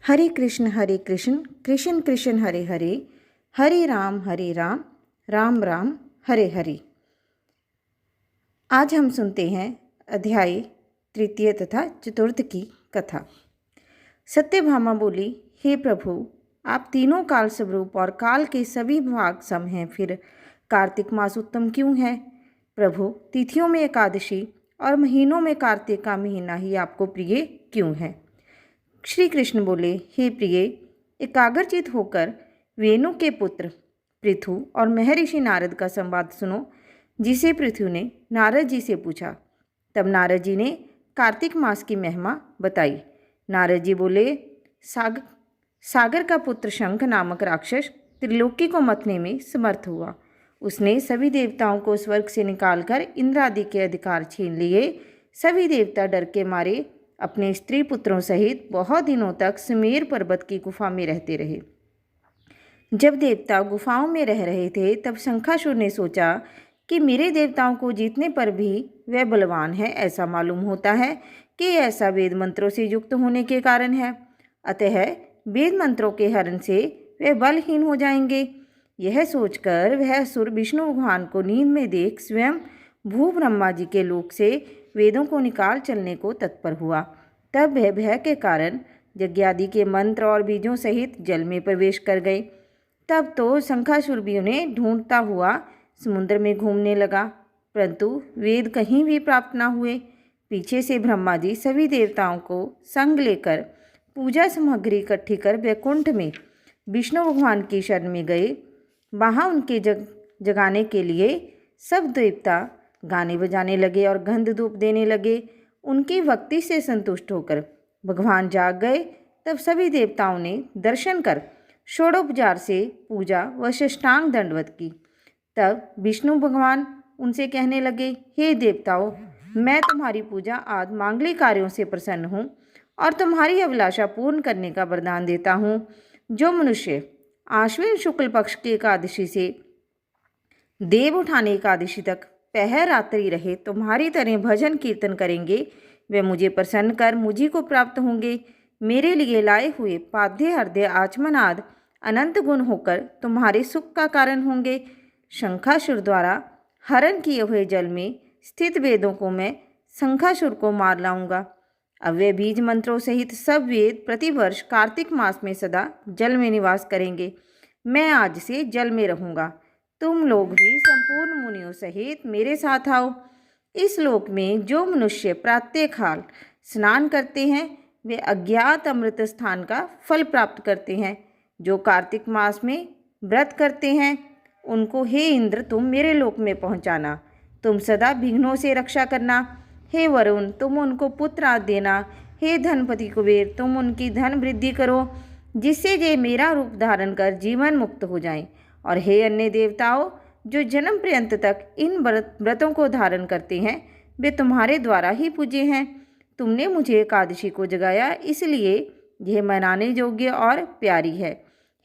हरे कृष्ण कृष्ण कृष्ण हरे हरे, हरे राम राम राम हरे हरे। आज हम सुनते हैं अध्याय तृतीय तथा चतुर्थ की कथा। सत्यभामा बोली, हे प्रभु, आप तीनों काल स्वरूप और काल के सभी भाग सम हैं, फिर कार्तिक मास उत्तम क्यों है? प्रभु, तिथियों में एकादशी और महीनों में कार्तिक का महीना ही आपको प्रिय क्यों है? श्री कृष्ण बोले, हे प्रिय, एकाग्रचित होकर वेणु के पुत्र पृथु और महर्षि नारद का संवाद सुनो, जिसे पृथु ने नारद जी से पूछा। तब नारद जी ने कार्तिक मास की महिमा बताई। नारद जी बोले, सागर का पुत्र शंख नामक राक्षस त्रिलोकी को मथने में समर्थ हुआ। उसने सभी देवताओं को स्वर्ग से निकालकर इंद्र आदि के अधिकार छीन लिए। सभी देवता डर के मारे अपने स्त्री पुत्रों सहित बहुत दिनों तक सुमेर पर्वत की गुफा में रहते रहे। जब देवता गुफाओं में रह रहे थे, तब शंखासुर ने सोचा कि मेरे देवताओं को जीतने पर भी वह बलवान है। ऐसा मालूम होता है कि ऐसा वेद मंत्रों से युक्त होने के कारण है, अतः वेद मंत्रों के हरण से वे बलहीन हो जाएंगे। यह सोचकर वह असुर विष्णु भगवान को नींद में देख स्वयं भू ब्रह्मा जी के लोक से वेदों को निकाल चलने को तत्पर हुआ। तब वह भय के कारण यज्ञादि के मंत्र और बीजों सहित जल में प्रवेश कर गए। तब तो शंखासुर भी उन्हें ढूंढता हुआ समुद्र में घूमने लगा, परंतु वेद कहीं भी प्राप्त न हुए। पीछे से ब्रह्मा जी सभी देवताओं को संग लेकर पूजा सामग्री इकट्ठी कर वैकुंठ में विष्णु भगवान की शरण में गए। वहाँ उनके जगाने के लिए सब देवता गाने बजाने लगे और गंध धूप देने लगे। उनकी भक्ति से संतुष्ट होकर भगवान जाग गए। तब सभी देवताओं ने दर्शन कर षोडोपचार से पूजा व साष्टांग दंडवत की। तब विष्णु भगवान उनसे कहने लगे, हे देवताओं, मैं तुम्हारी पूजा आदि मांगलिक कार्यों से प्रसन्न हूँ और तुम्हारी अभिलाषा पूर्ण करने का वरदान देता हूँ। जो मनुष्य आश्विन शुक्ल पक्ष की एकादशी से देव उठाने एकादशी तक पहर रात्रि रहे तुम्हारी तरह भजन कीर्तन करेंगे, वे मुझे प्रसन्न कर मुझी को प्राप्त होंगे। मेरे लिए लाए हुए पाद्य हृदय आचमन आदि अनंत गुण होकर तुम्हारे सुख का कारण होंगे। शंखासुर द्वारा हरण किए हुए जल में स्थित वेदों को मैं शंखासुर को मार लाऊंगा। अब वे बीज मंत्रों सहित सब वेद प्रतिवर्ष कार्तिक मास में सदा जल में निवास करेंगे। मैं आज से जल में रहूंगा। तुम लोग भी संपूर्ण मुनियों सहित मेरे साथ आओ। इस लोक में जो मनुष्य प्रातःकाल स्नान करते हैं, वे अज्ञात अमृत स्थान का फल प्राप्त करते हैं। जो कार्तिक मास में व्रत करते हैं, उनको हे इंद्र, तुम मेरे लोक में पहुंचाना। तुम सदा विघ्नों से रक्षा करना। हे वरुण, तुम उनको पुत्र आदि देना। हे धनपति कुबेर, तुम उनकी धन वृद्धि करो, जिससे ये मेरा रूप धारण कर जीवन मुक्त हो जाएं। और हे अन्य देवताओं, जो जन्म पर्यंत तक इन व्रतों को धारण करते हैं, वे तुम्हारे द्वारा ही पूजे हैं। तुमने मुझे एकादशी को जगाया, इसलिए यह मनाने योग्य और प्यारी है।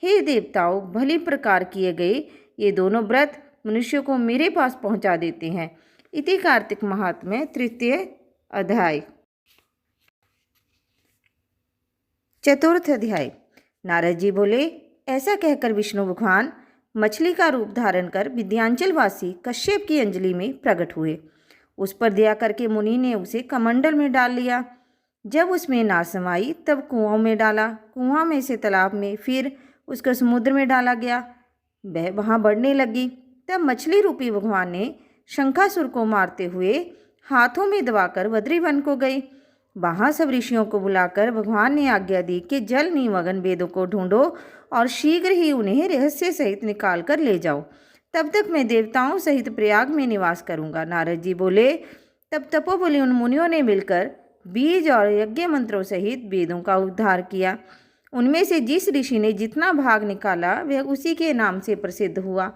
हे देवताओं, भली प्रकार किए गए ये दोनों व्रत मनुष्य को मेरे पास पहुंचा देते हैं। इति कार्तिक महात्म्य तृतीय अध्याय। चतुर्थ अध्याय। नारद जी बोले, ऐसा कहकर विष्णु भगवान मछली का रूप धारण कर विंध्याचल वासी कश्यप की अंजलि में प्रकट हुए। उस पर दया करके मुनि ने उसे कमंडल में डाल लिया। जब उसमें ना समाई, तब कुआं में डाला, कुआं में से तालाब में, फिर उसको समुद्र में डाला गया। वह वहाँ बढ़ने लगी। तब मछली रूपी भगवान ने शंखासुर को मारते हुए हाथों में दबाकर बद्रीवन को गए। वहाँ सब ऋषियों को बुलाकर भगवान ने आज्ञा दी कि जल निमग्न वेदों को ढूंढो और शीघ्र ही उन्हें रहस्य सहित निकाल कर ले जाओ। तब तक मैं देवताओं सहित प्रयाग में निवास करूँगा। नारद जी बोले, तब तपोबली उन मुनियों ने मिलकर बीज और यज्ञ मंत्रों सहित वेदों का उद्धार किया। उनमें से जिस ऋषि ने जितना भाग निकाला, वह उसी के नाम से प्रसिद्ध हुआ।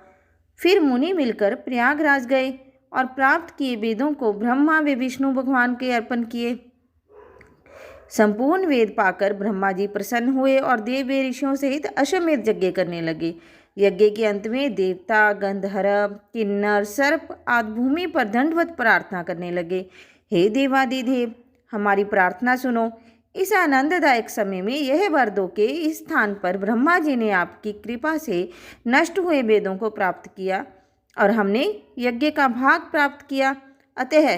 फिर मुनि मिलकर प्रयागराज गए और प्राप्त किए वेदों को ब्रह्मा व विष्णु भगवान के अर्पण किए। संपूर्ण वेद पाकर ब्रह्मा जी प्रसन्न हुए और देव ऋषियों सहित अश्वमेध यज्ञ करने लगे। यज्ञ के अंत में देवता, गंधर्व, किन्नर, सर्प आदि भूमि पर दंडवत प्रार्थना करने लगे। हे देवादिदेव, हमारी प्रार्थना सुनो। इस आनंददायक समय में यह वर दो के इस स्थान पर ब्रह्मा जी ने आपकी कृपा से नष्ट हुए वेदों को प्राप्त किया और हमने यज्ञ का भाग प्राप्त किया। अतः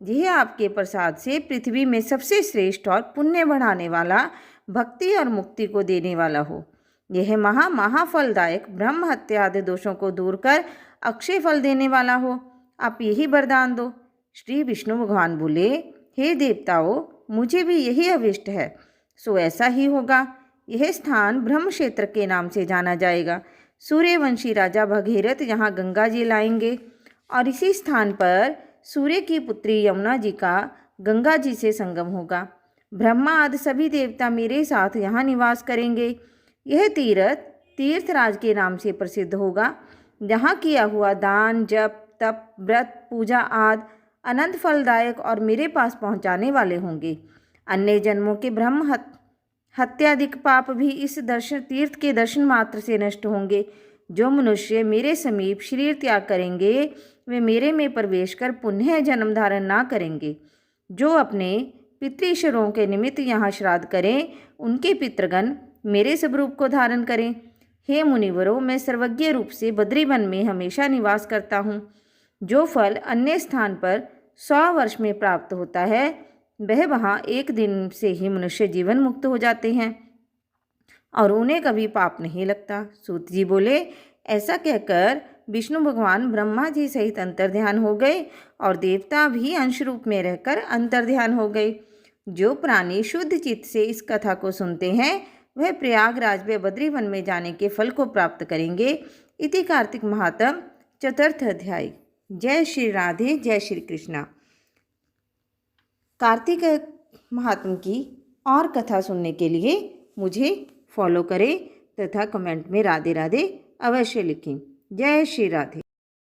यह आपके प्रसाद से पृथ्वी में सबसे श्रेष्ठ और पुण्य बढ़ाने वाला, भक्ति और मुक्ति को देने वाला हो। यह महाफलदायक, ब्रह्म हत्या आदि दोषों को दूर कर अक्षय फल देने वाला हो। आप यही वरदान दो। श्री विष्णु भगवान बोले, हे देवताओं, मुझे भी यही अभिष्ट है, सो ऐसा ही होगा। यह स्थान ब्रह्म क्षेत्र के नाम से जाना जाएगा। सूर्यवंशी राजा भगीरथ यहाँ गंगा जी लाएंगे और इसी स्थान पर सूर्य की पुत्री यमुना जी का गंगा जी से संगम होगा। ब्रह्मा आदि सभी देवता मेरे साथ यहाँ निवास करेंगे। यह तीर्थराज के नाम से प्रसिद्ध होगा। जहाँ किया हुआ दान, जप, तप, व्रत, पूजा आदि अनंत फलदायक और मेरे पास पहुँचाने वाले होंगे। अन्य जन्मों के ब्रह्म हत्यादिक पाप भी इस तीर्थ के दर्शन मात्र से नष्ट होंगे। जो मनुष्य मेरे समीप शरीर त्याग करेंगे वे मेरे में प्रवेश कर पुनः जन्म धारण ना करेंगे। जो अपने पितृशरों के निमित्त यहाँ श्राद्ध करें उनके पितृगण मेरे स्वरूप को धारण करें। हे मुनिवरों, मैं सर्वज्ञ रूप से बद्रीवन में हमेशा निवास करता हूँ। जो फल अन्य स्थान पर 100 वर्ष में प्राप्त होता है वह वहाँ एक दिन से ही मनुष्य जीवन मुक्त हो जाते हैं और उन्हें कभी पाप नहीं लगता। सूत जी बोले, ऐसा कहकर विष्णु भगवान ब्रह्मा जी सहित अंतर्ध्यान हो गए और देवता भी अंश रूप में रहकर अंतर्ध्यान हो गए। जो प्राणी शुद्ध चित्त से इस कथा को सुनते हैं वह प्रयागराज में बद्रीवन में जाने के फल को प्राप्त करेंगे। इति कार्तिक महात्म चतुर्थ अध्याय। जय श्री राधे, जय श्री कृष्णा। कार्तिक महात्म की और कथा सुनने के लिए मुझे फॉलो करें तथा कमेंट में राधे राधे अवश्य लिखें। जय श्री राधे।